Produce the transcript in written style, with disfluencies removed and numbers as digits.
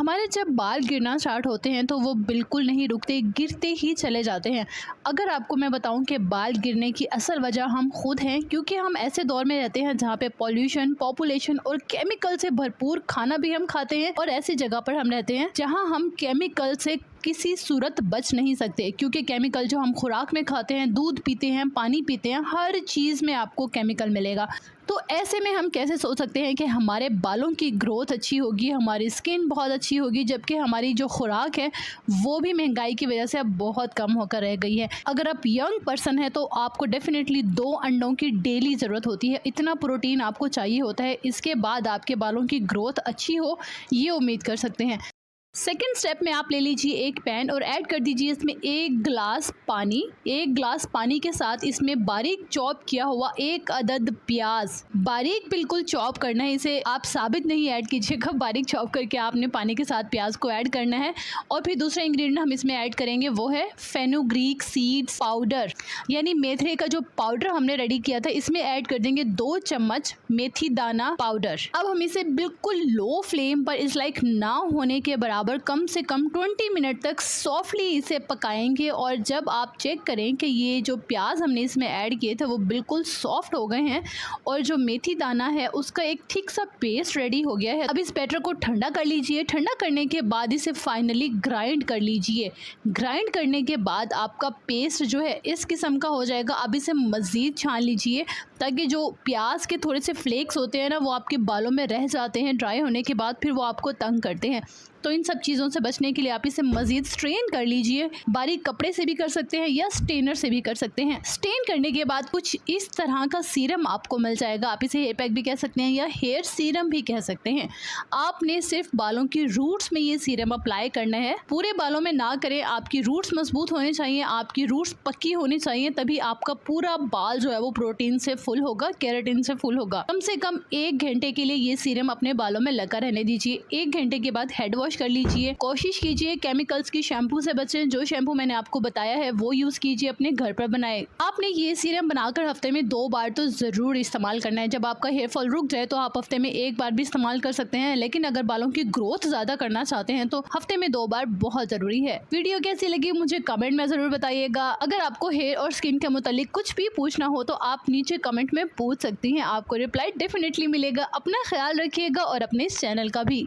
हमारे जब बाल गिरना स्टार्ट होते हैं तो वो बिल्कुल नहीं रुकते, गिरते ही चले जाते हैं। अगर आपको मैं बताऊं कि बाल गिरने की असल वजह हम खुद हैं, क्योंकि हम ऐसे दौर में रहते हैं जहाँ पे पॉल्यूशन, पॉपुलेशन और केमिकल से भरपूर खाना भी हम खाते हैं, और ऐसी जगह पर हम रहते हैं जहाँ हम केमिकल से किसी सूरत बच नहीं सकते, क्योंकि केमिकल जो हम खुराक में खाते हैं, दूध पीते हैं, पानी पीते हैं, हर चीज़ में आपको केमिकल मिलेगा। तो ऐसे में हम कैसे सोच सकते हैं कि हमारे बालों की ग्रोथ अच्छी होगी, हमारी स्किन बहुत अच्छी होगी, जबकि हमारी जो खुराक है वो भी महंगाई की वजह से अब बहुत कम होकर रह गई है। अगर आप यंग पर्सन है तो आपको डेफिनेटली 2 अंडों की डेली ज़रूरत होती है, इतना प्रोटीन आपको चाहिए होता है। इसके बाद आपके बालों की ग्रोथ अच्छी हो, ये उम्मीद कर सकते हैं। सेकेंड स्टेप में आप ले लीजिए एक पैन और ऐड कर दीजिए इसमें 1 गिलास पानी। 1 गिलास पानी के साथ इसमें बारीक चॉप किया हुआ 1 अदद प्याज, बारीक बिल्कुल चॉप करना है। इसे आप साबित नहीं ऐड कीजिएगा, बारीक चॉप करके आपने पानी के साथ प्याज को ऐड करना है। और फिर दूसरा इंग्रेडिएंट हम इसमें ऐड करेंगे वो है फेनुग्रीक सीड्स पाउडर, यानी मेथी का जो पाउडर हमने रेडी किया था, इसमें ऐड कर देंगे 2 चम्मच मेथी दाना पाउडर। अब हम इसे बिल्कुल लो फ्लेम पर इस लाइक ना होने के बराबर कम से कम 20 मिनट तक सॉफ्टली इसे पकाएंगे। और जब आप चेक करें कि ये जो प्याज हमने इसमें ऐड किए थे वो बिल्कुल सॉफ्ट हो गए हैं और जो मेथी दाना है उसका एक थिक सा पेस्ट रेडी हो गया है, अब इस बैटर को ठंडा कर लीजिए। ठंडा करने के बाद इसे फाइनली ग्राइंड कर लीजिए। ग्राइंड करने के बाद आपका पेस्ट जो है इस किस्म का हो जाएगा। अब इसे मज़ीद छान लीजिए ताकि जो प्याज के थोड़े से फ्लेक्स होते हैं ना, वो आपके बालों में रह जाते हैं ड्राई होने के बाद, फिर वो आपको तंग करते हैं। तो इन सब चीज़ों से बचने के लिए आप इसे मज़ीद स्ट्रेन कर लीजिए। बारीक कपड़े से भी कर सकते हैं या स्ट्रेनर से भी कर सकते हैं। स्ट्रेन करने के बाद कुछ इस तरह का सीरम आपको मिल जाएगा। आप इसे हेयर पैक भी कह सकते हैं या हेयर सीरम भी कह सकते हैं। आपने सिर्फ बालों की रूट्स में ये सीरम अप्लाई करना है, पूरे बालों में ना करें। आपकी रूट्स मजबूत होनी चाहिए, आपकी रूट्स पक्की होनी चाहिए, तभी आपका पूरा बाल जो है वो प्रोटीन से फुल होगा, केराटिन से फुल होगा। कम से कम 1 घंटे के लिए ये सीरम अपने बालों में लगा रहने दीजिए। 1 घंटे के बाद हेड वॉश कर लीजिए। कोशिश कीजिए केमिकल्स की शैम्पू से बचें। जो शैम्पू मैंने आपको बताया है वो यूज कीजिए, अपने घर पर बनाएं। आपने ये सीरम बनाकर हफ्ते में 2 बार तो जरूर इस्तेमाल करना है। जब आपका हेयर फॉल रुक जाए तो आप हफ्ते में 1 बार भी इस्तेमाल कर सकते हैं, लेकिन अगर बालों की ग्रोथ ज्यादा करना चाहते हैं तो हफ्ते में 2 बार बहुत जरूरी है। वीडियो कैसी लगी मुझे कमेंट में जरूर बताइएगा। अगर आपको हेयर और स्किन के मुतालिक कुछ भी पूछना हो तो आप नीचे कमेंट में पूछ सकती हैं, आपको रिप्लाई डेफिनेटली मिलेगा। अपना ख्याल रखिएगा और अपने इस चैनल का भी।